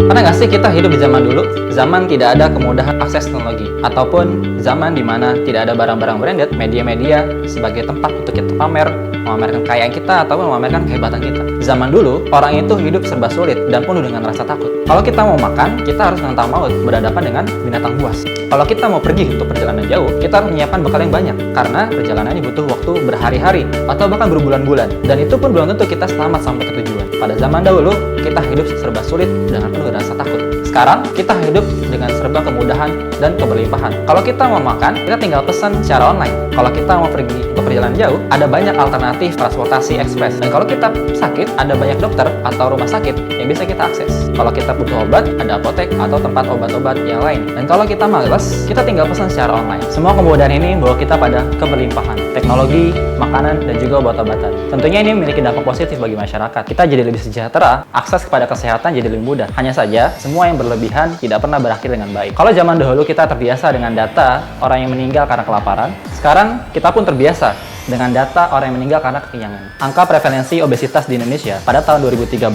Pernah nggak sih kita hidup di zaman dulu? Zaman tidak ada kemudahan akses teknologi, ataupun zaman di mana tidak ada barang-barang branded, media-media sebagai tempat untuk kita pamer, memamerkan kekayaan kita ataupun memamerkan kehebatan kita. Zaman dulu, orang itu hidup serba sulit dan penuh dengan rasa takut. Kalau kita mau makan, kita harus menantang maut berhadapan dengan binatang buas. Kalau kita mau pergi untuk perjalanan jauh, kita harus menyiapkan bekal yang banyak karena perjalanan ini butuh waktu berhari-hari atau bahkan berbulan-bulan, dan itu pun belum tentu kita selamat sampai ke tujuan. Pada zaman dahulu, kita hidup serba sulit dengan penuh rasa takut. Sekarang, kita hidup dengan serba kemudahan dan keberlimpahan. Kalau kita mau makan, kita tinggal pesan secara online. Kalau kita mau pergi untuk perjalanan jauh, ada banyak alternatif transportasi ekspres. Dan kalau kita sakit, ada banyak dokter atau rumah sakit yang bisa kita akses. Kalau kita butuh obat, ada apotek atau tempat obat-obat yang lain. Dan kalau kita malas, kita tinggal pesan secara online. Semua kemudahan ini membawa kita pada keberlimpahan, teknologi, makanan, dan juga obat-obatan. Tentunya ini memiliki dampak positif bagi masyarakat. Kita jadi lebih sejahtera, akses kepada kesehatan jadi lebih mudah. Hanya saja, semua yang berlebihan tidak pernah berakhir dengan baik. Kalau zaman dahulu kita terbiasa dengan data orang yang meninggal karena kelaparan, sekarang kita pun terbiasa dengan data orang yang meninggal karena kekenyangan. Angka prevalensi obesitas di Indonesia pada tahun 2013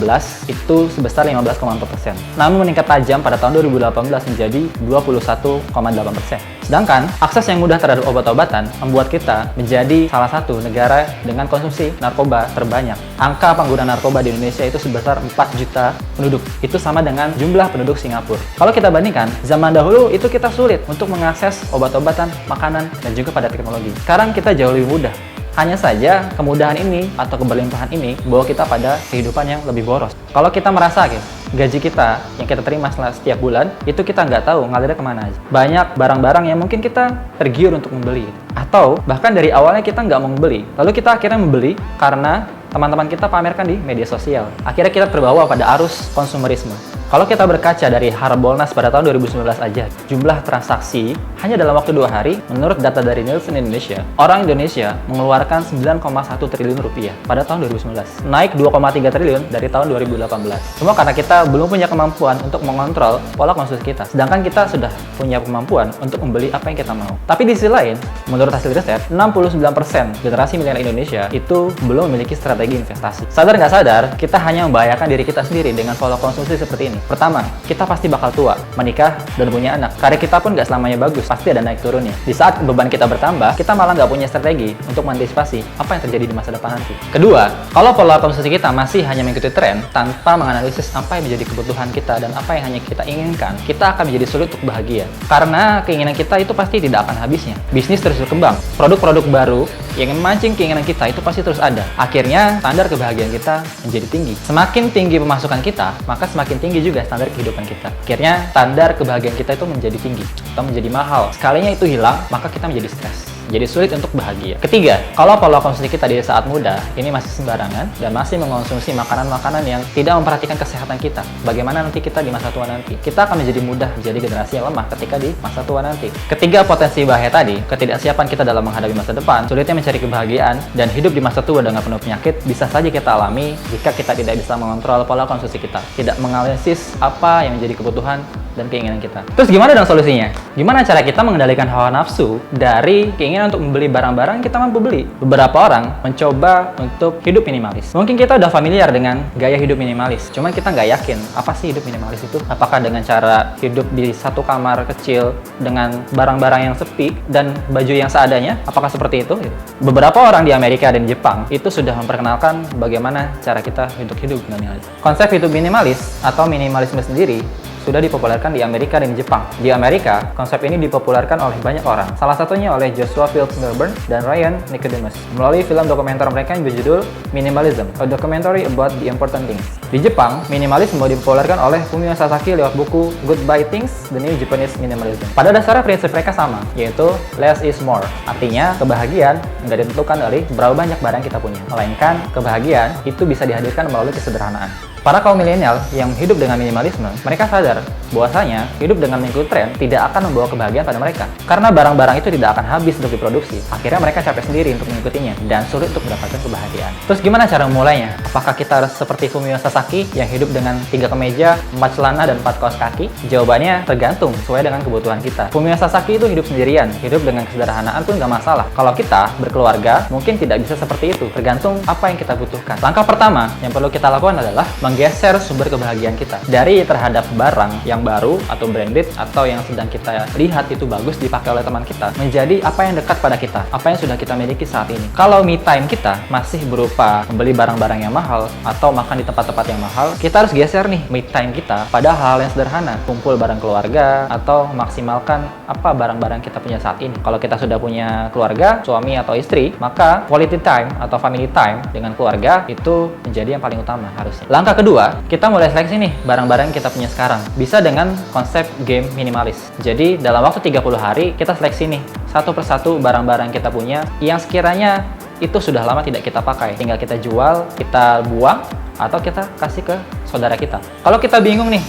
itu sebesar 15,4%. Namun meningkat tajam pada tahun 2018 menjadi 21,8%. Sedangkan akses yang mudah terhadap obat-obatan membuat kita menjadi salah satu negara dengan konsumsi narkoba terbanyak. Angka pengguna narkoba di Indonesia itu sebesar 4 juta penduduk. Itu sama dengan jumlah penduduk Singapura. Kalau kita bandingkan, zaman dahulu itu kita sulit untuk mengakses obat-obatan, makanan, dan juga pada teknologi. Sekarang kita jauh lebih mudah. Hanya saja kemudahan ini atau keberlimpahan ini bawa kita pada kehidupan yang lebih boros. Kalau kita merasa gaji kita yang kita terima setiap bulan, itu kita nggak tahu ngalirnya kemana aja. Banyak barang-barang yang mungkin kita tergiur untuk membeli. Atau bahkan dari awalnya kita nggak mau membeli, lalu kita akhirnya membeli karena teman-teman kita pamerkan di media sosial. Akhirnya kita terbawa pada arus konsumerisme. Kalau kita berkaca dari Harbolnas pada tahun 2019 aja, jumlah transaksi hanya dalam waktu 2 hari, menurut data dari Nielsen Indonesia, orang Indonesia mengeluarkan 9,1 triliun rupiah pada tahun 2019, naik 2,3 triliun dari tahun 2018. Semua karena kita belum punya kemampuan untuk mengontrol pola konsumsi kita, sedangkan kita sudah punya kemampuan untuk membeli apa yang kita mau. Tapi di sisi lain, menurut hasil riset, 69% generasi milenial Indonesia itu belum memiliki strategi investasi. Sadar nggak sadar, kita hanya membahayakan diri kita sendiri dengan pola konsumsi seperti ini. Pertama, kita pasti bakal tua, menikah, dan punya anak. Karir kita pun nggak selamanya bagus, pasti ada naik turunnya. Di saat beban kita bertambah, kita malah nggak punya strategi untuk mengantisipasi apa yang terjadi di masa depan nanti. Kedua, kalau pola konsumsi kita masih hanya mengikuti tren tanpa menganalisis apa yang menjadi kebutuhan kita dan apa yang hanya kita inginkan, kita akan menjadi sulit untuk bahagia. Karena keinginan kita itu pasti tidak akan habisnya. Bisnis terus berkembang, produk-produk baru yang memancing keinginan kita itu pasti terus ada. Akhirnya, standar kebahagiaan kita menjadi tinggi. Semakin tinggi pemasukan kita, maka semakin tinggi juga standar kehidupan kita. Akhirnya, standar kebahagiaan kita itu menjadi tinggi atau menjadi mahal. Sekalinya itu hilang, maka kita menjadi stres. Jadi sulit untuk bahagia. Ketiga, kalau pola konsumsi kita di saat muda ini masih sembarangan dan masih mengonsumsi makanan-makanan yang tidak memperhatikan kesehatan kita, bagaimana nanti kita di masa tua nanti? Kita akan menjadi mudah menjadi generasi yang lemah ketika di masa tua nanti. Ketiga potensi bahaya tadi, ketidaksiapan kita dalam menghadapi masa depan, sulitnya mencari kebahagiaan, dan hidup di masa tua dengan penuh penyakit bisa saja kita alami jika kita tidak bisa mengontrol pola konsumsi kita, tidak menganalisis apa yang menjadi kebutuhan dan keinginan kita. Terus gimana dong solusinya? Gimana cara kita mengendalikan hawa nafsu dari keinginan untuk membeli barang-barang yang kita mampu beli? Beberapa orang mencoba untuk hidup minimalis. Mungkin kita udah familiar dengan gaya hidup minimalis, cuman kita nggak yakin apa sih hidup minimalis itu. Apakah dengan cara hidup di satu kamar kecil dengan barang-barang yang sepi dan baju yang seadanya? Apakah seperti itu? Beberapa orang di Amerika dan Jepang itu sudah memperkenalkan bagaimana cara kita untuk hidup minimalis. Konsep hidup minimalis atau minimalisme sendiri sudah dipopulerkan di Amerika dan Jepang. Di Amerika, konsep ini dipopulerkan oleh banyak orang. Salah satunya oleh Joshua Fields Millburn dan Ryan Nicodemus melalui film dokumenter mereka yang berjudul Minimalism, a documentary about the important things. Di Jepang, minimalisme dipopulerkan oleh Fumio Sasaki lewat buku Goodbye Things: The New Japanese Minimalism. Pada dasarnya prinsip mereka sama, yaitu less is more. Artinya, kebahagiaan nggak ditentukan dari berapa banyak barang kita punya, melainkan kebahagiaan itu bisa dihadirkan melalui kesederhanaan. Para kaum milenial yang hidup dengan minimalisme, mereka sadar bahwasanya hidup dengan mengikuti tren tidak akan membawa kebahagiaan pada mereka. Karena barang-barang itu tidak akan habis untuk diproduksi. Akhirnya mereka capek sendiri untuk mengikutinya dan sulit untuk mendapatkan kebahagiaan. Terus gimana cara memulainya? Apakah kita harus seperti Fumio Sasaki yang hidup dengan 3 kemeja, 4 celana, dan 4 kaos kaki? Jawabannya tergantung sesuai dengan kebutuhan kita. Fumio Sasaki itu hidup sendirian, hidup dengan kesederhanaan pun nggak masalah. Kalau kita berkeluarga, mungkin tidak bisa seperti itu, tergantung apa yang kita butuhkan. Langkah pertama yang perlu kita lakukan adalah menggeser sumber kebahagiaan kita dari terhadap barang yang baru atau branded atau yang sedang kita lihat itu bagus dipakai oleh teman kita, menjadi apa yang dekat pada kita, apa yang sudah kita miliki saat ini. Kalau me time kita masih berupa membeli barang-barang yang mahal atau makan di tempat-tempat yang mahal, kita harus geser nih me time kita pada hal yang sederhana, kumpul bareng keluarga atau maksimalkan apa barang-barang kita punya saat ini. Kalau kita sudah punya keluarga, suami atau istri, maka quality time atau family time dengan keluarga itu menjadi yang paling utama harusnya. Langkah kedua, kita mulai seleksi nih barang-barang yang kita punya sekarang. Bisa dengan konsep game minimalis. Jadi dalam waktu 30 hari kita seleksi nih satu persatu barang-barang yang kita punya yang sekiranya itu sudah lama tidak kita pakai. Tinggal kita jual, kita buang, atau kita kasih ke saudara kita. Kalau kita bingung nih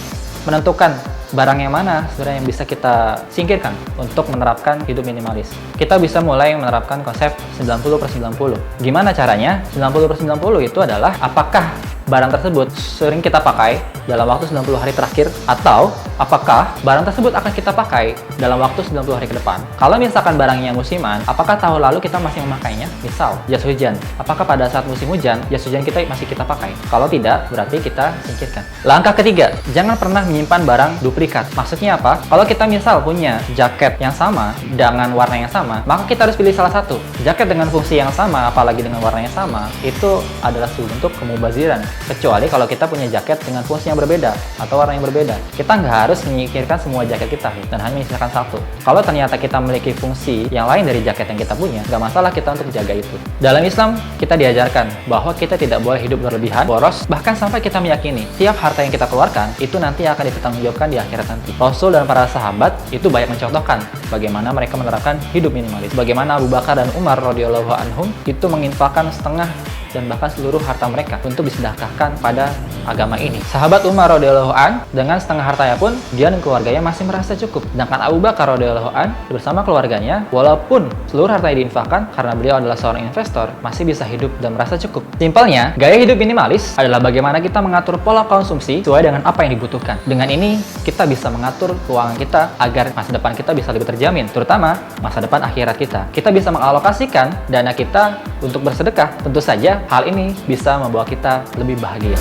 menentukan barang yang mana sebenarnya yang bisa kita singkirkan untuk menerapkan hidup minimalis, kita bisa mulai menerapkan konsep 90/90. Gimana caranya? 90/90 itu adalah apakah barang tersebut sering kita pakai dalam waktu 90 hari terakhir, atau apakah barang tersebut akan kita pakai dalam waktu 90 hari ke depan. Kalau misalkan barangnya musiman, apakah tahun lalu kita masih memakainya? Misal, jas hujan. Apakah pada saat musim hujan, jas hujan kita masih kita pakai? Kalau tidak, berarti kita singkirkan. Langkah ketiga, jangan pernah menyimpan barang duplikat. Maksudnya apa? Kalau kita misal punya jaket yang sama dengan warna yang sama, maka kita harus pilih salah satu. Jaket dengan fungsi yang sama, apalagi dengan warna yang sama, itu adalah suatu bentuk kemubaziran. Kecuali kalau kita punya jaket dengan fungsi yang berbeda atau warna yang berbeda. Kita nggak harus menyingkirkan semua jaket kita dan hanya menyisakan satu. Kalau ternyata kita memiliki fungsi yang lain dari jaket yang kita punya, nggak masalah kita untuk jaga itu. Dalam Islam, kita diajarkan bahwa kita tidak boleh hidup berlebihan, boros, bahkan sampai kita meyakini tiap harta yang kita keluarkan itu nanti akan dipertanggungjawabkan di akhirat nanti. Rasul dan para sahabat itu banyak mencontohkan bagaimana mereka menerapkan hidup minimalis. Bagaimana Abu Bakar dan Umar radhiyallahu anhum itu menginfakkan setengah dan bahkan seluruh harta mereka untuk disedekahkan pada agama ini. Sahabat Umar radhiyallahu an dengan setengah hartanya pun dia dan keluarganya masih merasa cukup. Sedangkan Abu Bakar radhiyallahu an bersama keluarganya, walaupun seluruh hartanya diinfakkan karena beliau adalah seorang investor, masih bisa hidup dan merasa cukup. Simpelnya, gaya hidup minimalis adalah bagaimana kita mengatur pola konsumsi sesuai dengan apa yang dibutuhkan. Dengan ini, kita bisa mengatur keuangan kita agar masa depan kita bisa lebih terjamin, terutama masa depan akhirat kita. Kita bisa mengalokasikan dana kita untuk bersedekah. Tentu saja hal ini bisa membawa kita lebih bahagia.